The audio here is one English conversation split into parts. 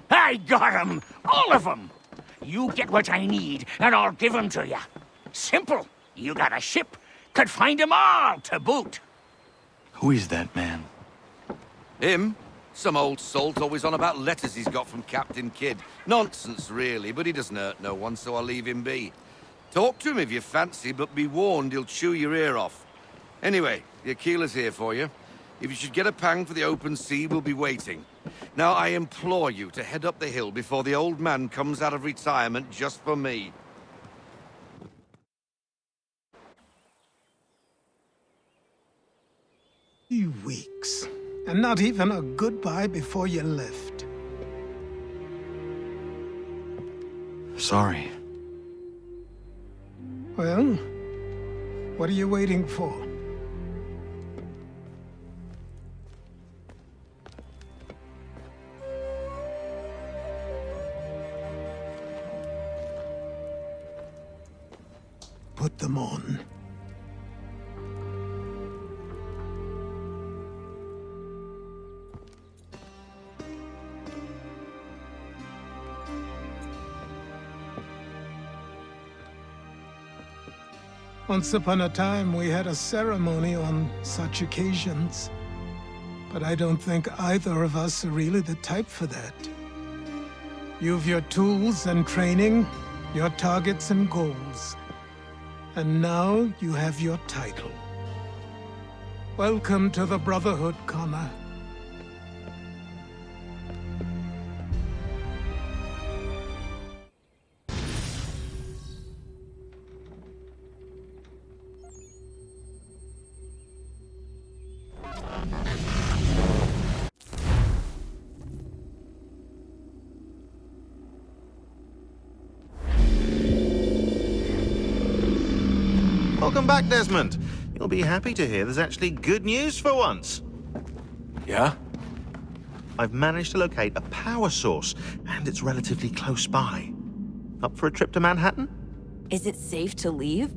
I got 'em! All of 'em! You get what I need, and I'll give 'em to you. Simple. You got a ship, could find 'em all to boot. Who is that man? Him? Some old salt always on about letters he's got from Captain Kidd. Nonsense, really, but he doesn't hurt no one, so I'll leave him be. Talk to him if you fancy, but be warned he'll chew your ear off. Anyway, the Aquila's here for you. If you should get a pang for the open sea, we'll be waiting. Now, I implore you to head up the hill before the old man comes out of retirement just for me. 2 weeks. And not even a goodbye before you left. Sorry. Well, what are you waiting for? Put them on. Once upon a time, we had a ceremony on such occasions. But I don't think either of us are really the type for that. You've your tools and training, your targets and goals. And now you have your title. Welcome to the Brotherhood, Connor. Welcome back, Desmond. You'll be happy to hear there's actually good news for once. Yeah? I've managed to locate a power source, and it's relatively close by. Up for a trip to Manhattan? Is it safe to leave?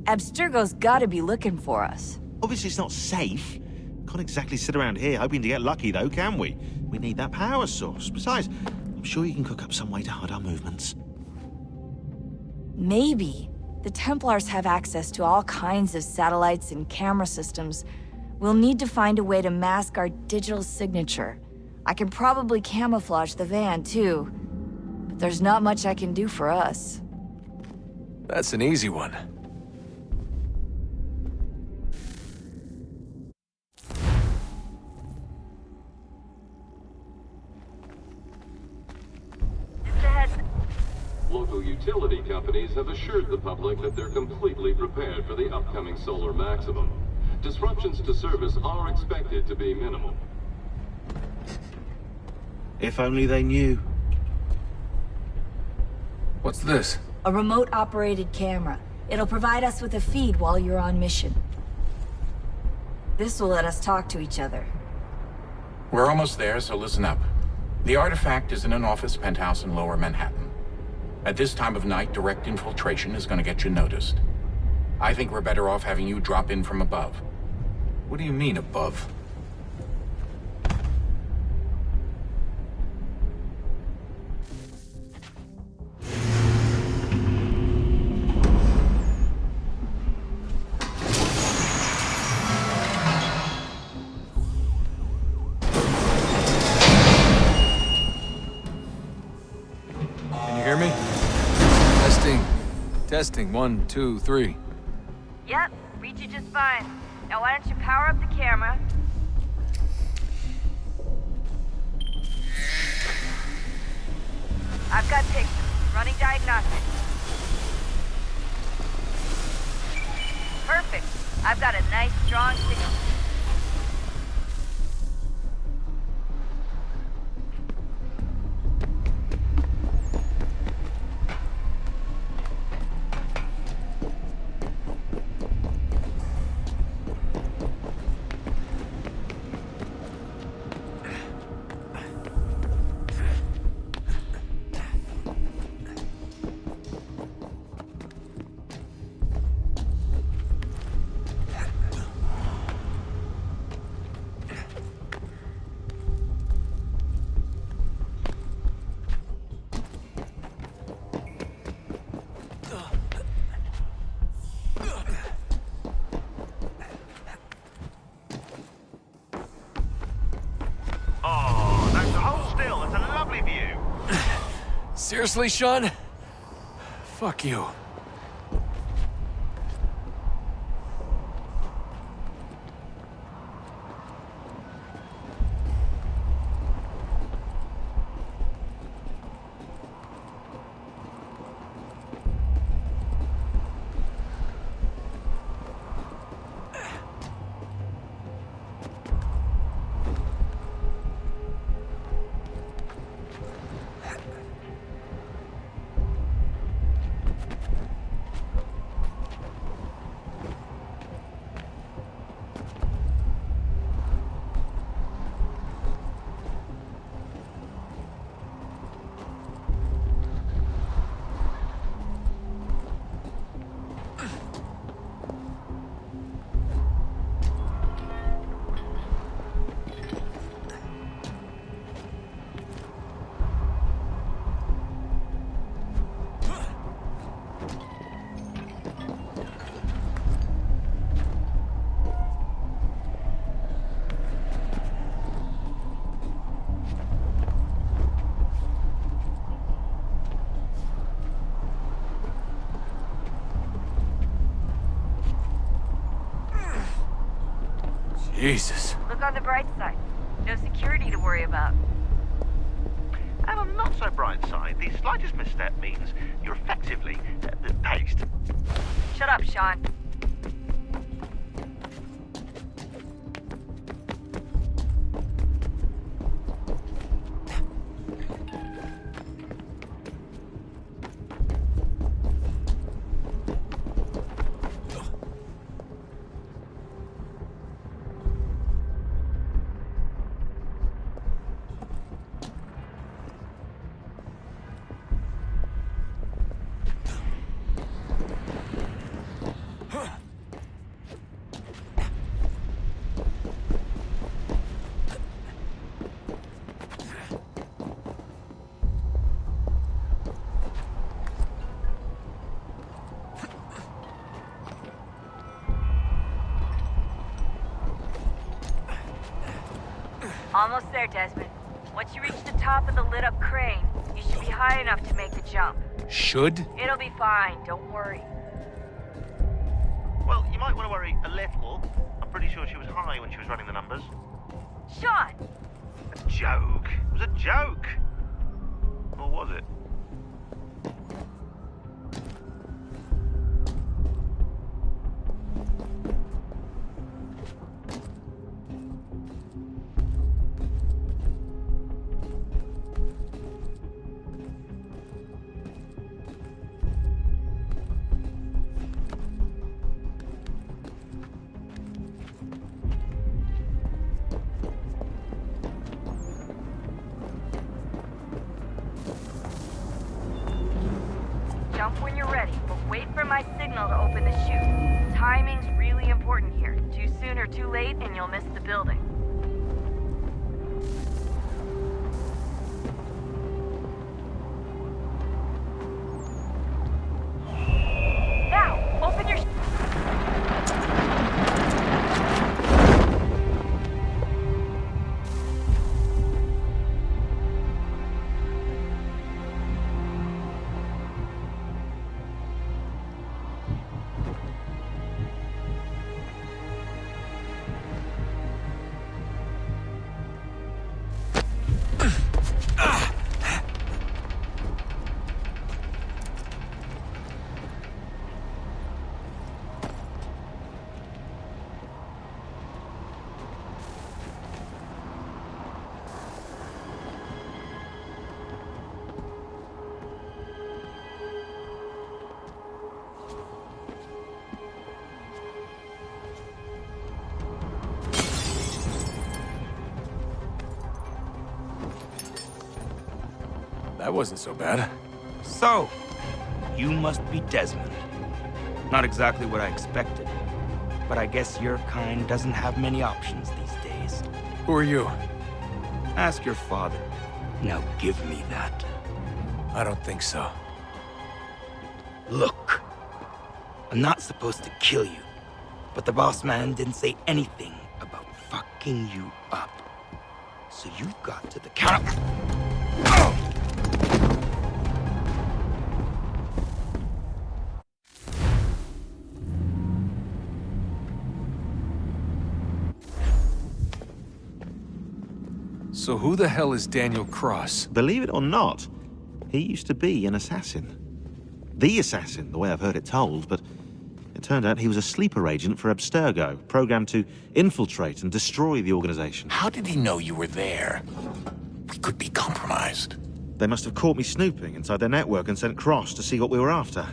Abstergo's gotta be looking for us. Obviously it's not safe. Can't exactly sit around here hoping to get lucky, though, can we? We need that power source. Besides, I'm sure you can cook up some way to hide our movements. Maybe. The Templars have access to all kinds of satellites and camera systems. We'll need to find a way to mask our digital signature. I can probably camouflage the van, too. But there's not much I can do for us. That's an easy one. Local utility companies have assured the public that they're completely prepared for the upcoming solar maximum. Disruptions to service are expected to be minimal. If only they knew. What's this? A remote-operated camera. It'll provide us with a feed while you're on mission. This will let us talk to each other. We're almost there, so listen up. The artifact is in an office penthouse in Lower Manhattan. At this time of night, direct infiltration is going to get you noticed. I think we're better off having you drop in from above. What do you mean, above? Can you hear me? Testing. 1, 2, 3. Yep, read you just fine. Now why don't you power up the camera? I've got pictures. Running diagnostics. Perfect. I've got a nice, strong signal. with you. Seriously, Sean? Fuck you. Jesus. Look on the bright side. No security to worry about. And on the not so bright side, the slightest misstep means you're effectively paced. Shut up, Sean. Almost there, Desmond. Once you reach the top of the lit-up crane, you should be high enough to make the jump. Should? It'll be fine, don't worry. Well, you might want to worry a little. I'm pretty sure she was high when she was running the numbers. Sean! A joke. It was a joke. Or was it? Jump when you're ready, but wait for my signal to open the chute. Timing's really important here. Too soon or too late, and you'll miss the building. Now, open your... That wasn't so bad. So, you must be Desmond. Not exactly what I expected, but I guess your kind doesn't have many options these days. Who are you? Ask your father. Now give me that. I don't think so. Look, I'm not supposed to kill you, but the boss man didn't say anything about fucking you up. So you've got to the counter. So who the hell is Daniel Cross? Believe it or not, he used to be an assassin. The assassin, the way I've heard it told, but it turned out he was a sleeper agent for Abstergo, programmed to infiltrate and destroy the organization. How did he know you were there? We could be compromised. They must have caught me snooping inside their network and sent Cross to see what we were after.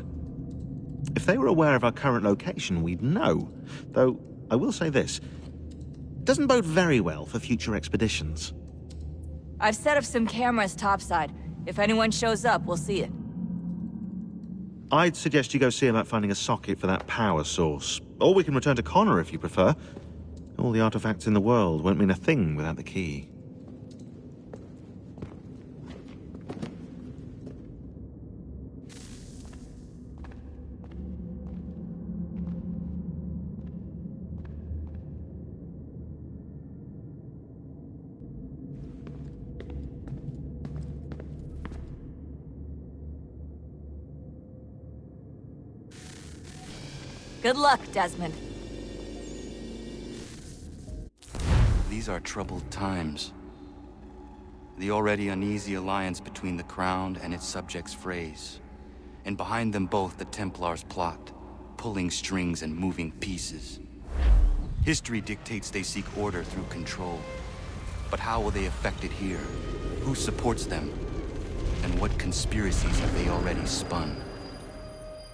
If they were aware of our current location, we'd know. Though, I will say this, it doesn't bode very well for future expeditions. I've set up some cameras topside. If anyone shows up, we'll see it. I'd suggest you go see about finding a socket for that power source. Or we can return to Connor if you prefer. All the artifacts in the world won't mean a thing without the key. Good luck, Desmond. These are troubled times. The already uneasy alliance between the Crown and its subjects frays. And behind them both the Templars plot, pulling strings and moving pieces. History dictates they seek order through control. But how will they affect it here? Who supports them? And what conspiracies have they already spun?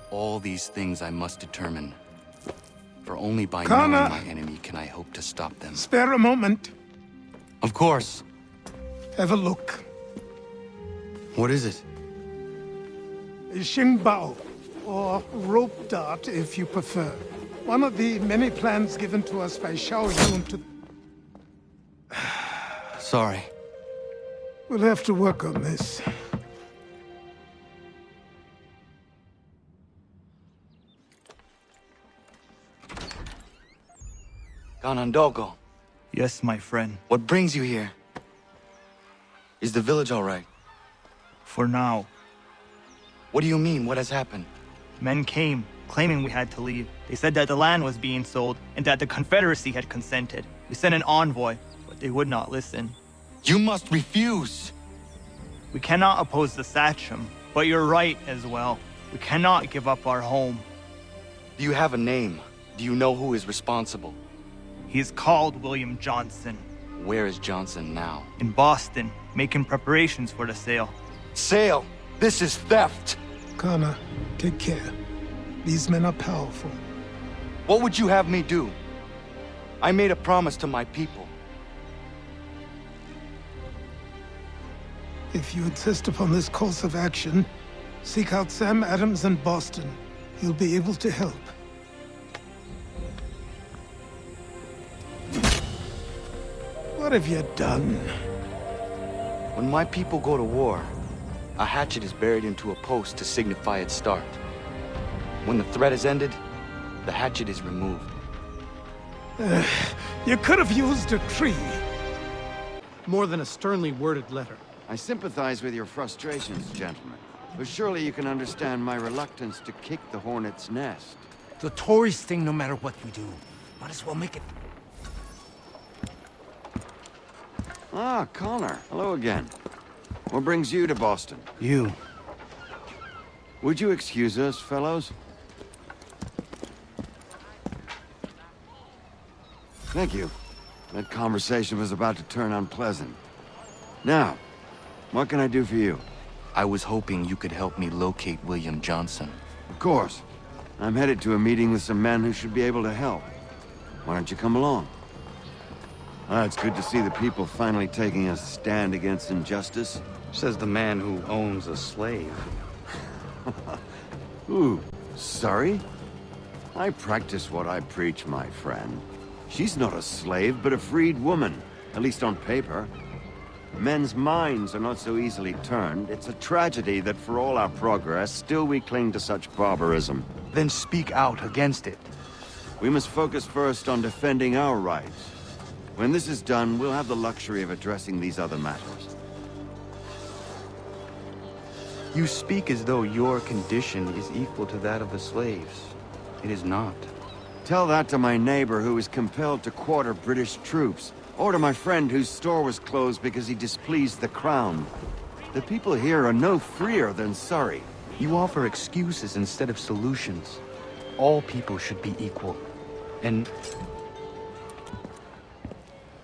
All these things I must determine. For only by knowing my enemy can I hope to stop them. Spare a moment. Of course. Have a look. What is it? Xingbao, or rope dart if you prefer. One of the many plans given to us by Xiao Yun to... Sorry. We'll have to work on this. Ganondogo, Yes, my friend. what brings you here? Is the village all right? For now. What do you mean? What has happened? Men came, claiming we had to leave. They said that the land was being sold, and that the Confederacy had consented. We sent an envoy, but they would not listen. You must refuse! We cannot oppose the Sachem, but you're right as well. We cannot give up our home. Do you have a name? Do you know who is responsible? He is called William Johnson. Where is Johnson now? In Boston, making preparations for the sale. Sale! This is theft! Connor, take care. These men are powerful. What would you have me do? I made a promise to my people. If you insist upon this course of action, seek out Sam Adams in Boston. He'll be able to help. What have you done? When my people go to war, a hatchet is buried into a post to signify its start. When the threat is ended, the hatchet is removed. You could have used a tree. More than a sternly worded letter. I sympathize with your frustrations, gentlemen. But surely you can understand my reluctance to kick the hornet's nest. The Tories thing, no matter what we do. Might as well make it. Ah, Connor. Hello again. What brings you to Boston? You. Would you excuse us, fellows? Thank you. That conversation was about to turn unpleasant. Now, what can I do for you? I was hoping you could help me locate William Johnson. Of course. I'm headed to a meeting with some men who should be able to help. Why don't you come along? It's good to see the people finally taking a stand against injustice. Says the man who owns a slave. Ooh, sorry? I practice what I preach, my friend. She's not a slave, but a freed woman, at least on paper. Men's minds are not so easily turned. It's a tragedy that for all our progress, still we cling to such barbarism. Then speak out against it. We must focus first on defending our rights. When this is done, we'll have the luxury of addressing these other matters. You speak as though your condition is equal to that of the slaves. It is not. Tell that to my neighbor who was compelled to quarter British troops, or to my friend whose store was closed because he displeased the crown. The people here are no freer than Surrey. You offer excuses instead of solutions. All people should be equal. And...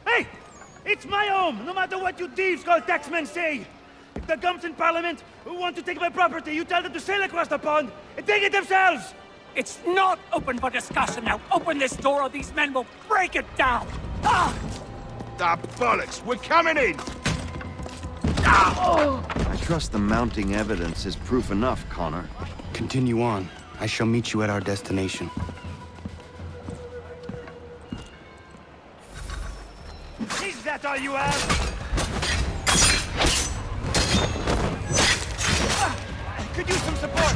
Hey! It's my home, no matter what you thieves called taxmen say! If the gums in Parliament who want to take my property, you tell them to sail across the pond and take it themselves! It's not open for discussion now. Open this door or these men will break it down. Ah! Ah, bollocks! We're coming in! I trust the mounting evidence is proof enough, Connor. continue on. I shall meet you at our destination. Is that all you have? Could use some support.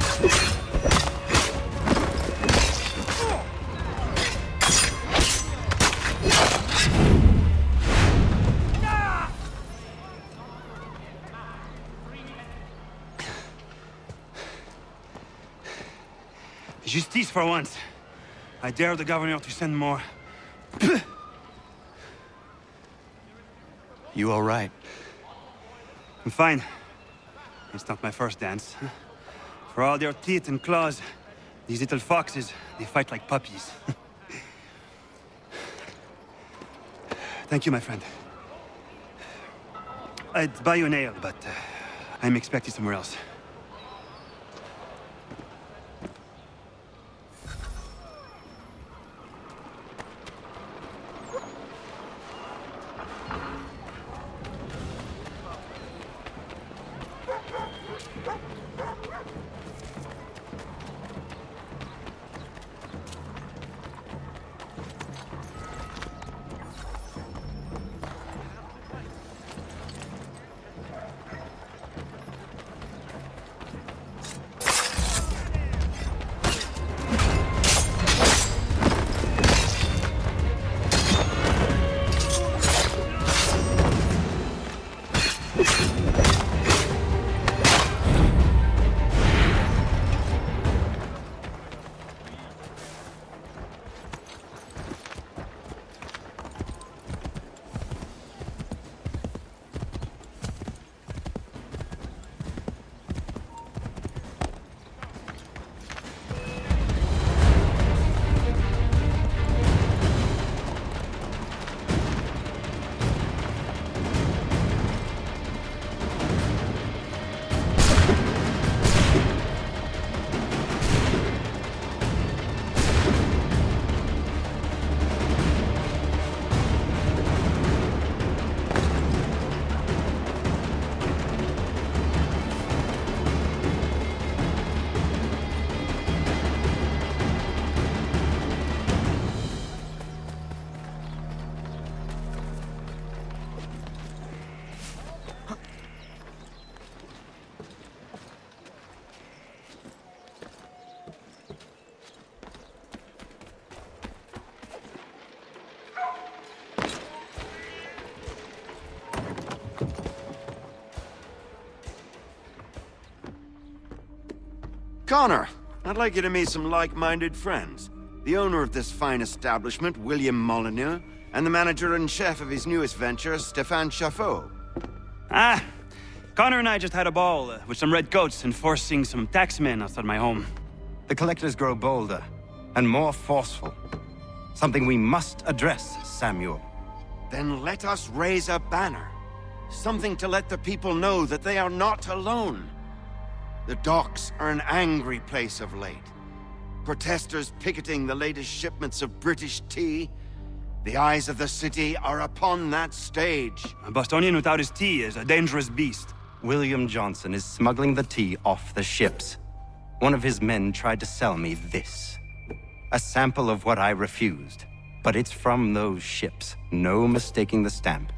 Justice for once. I dare the governor to send more. You all right? I'm fine. It's not my first dance. For all their teeth and claws, these little foxes, they fight like puppies. Thank you, my friend. I'd buy you an ale, but I'm expecting somewhere else. Connor, I'd like you to meet some like-minded friends. The owner of this fine establishment, William Molyneux, and the manager and chef of his newest venture, Stéphane Chaffeau. Ah, Connor and I just had a ball with some redcoats enforcing some taxmen outside my home. The collectors grow bolder and more forceful. Something we must address, Samuel. Then let us raise a banner. Something to let the people know that they are not alone. The docks are an angry place of late. Protesters picketing the latest shipments of British tea. The eyes of the city are upon that stage. A Bostonian without his tea is a dangerous beast. William Johnson is smuggling the tea off the ships. One of his men tried to sell me this. A sample of what I refused. But it's from those ships. No mistaking the stamp.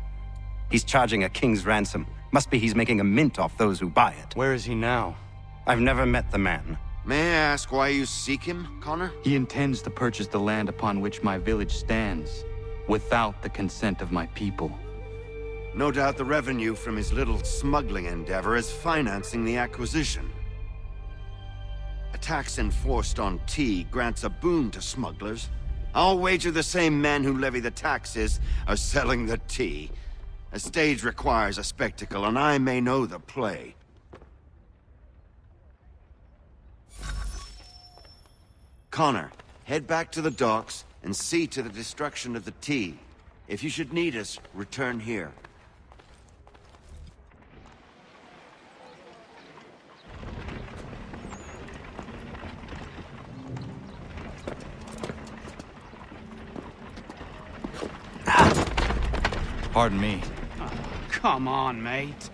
He's charging a king's ransom. Must be he's making a mint off those who buy it. Where is he now? I've never met the man. May I ask why you seek him, Connor? He intends to purchase the land upon which my village stands, without the consent of my people. No doubt the revenue from his little smuggling endeavor is financing the acquisition. A tax enforced on tea grants a boon to smugglers. I'll wager the same men who levy the taxes are selling the tea. A stage requires a spectacle, and I may know the play. Connor, head back to the docks and see to the destruction of the tea. If you should need us, return here. Pardon me. Come on, mate.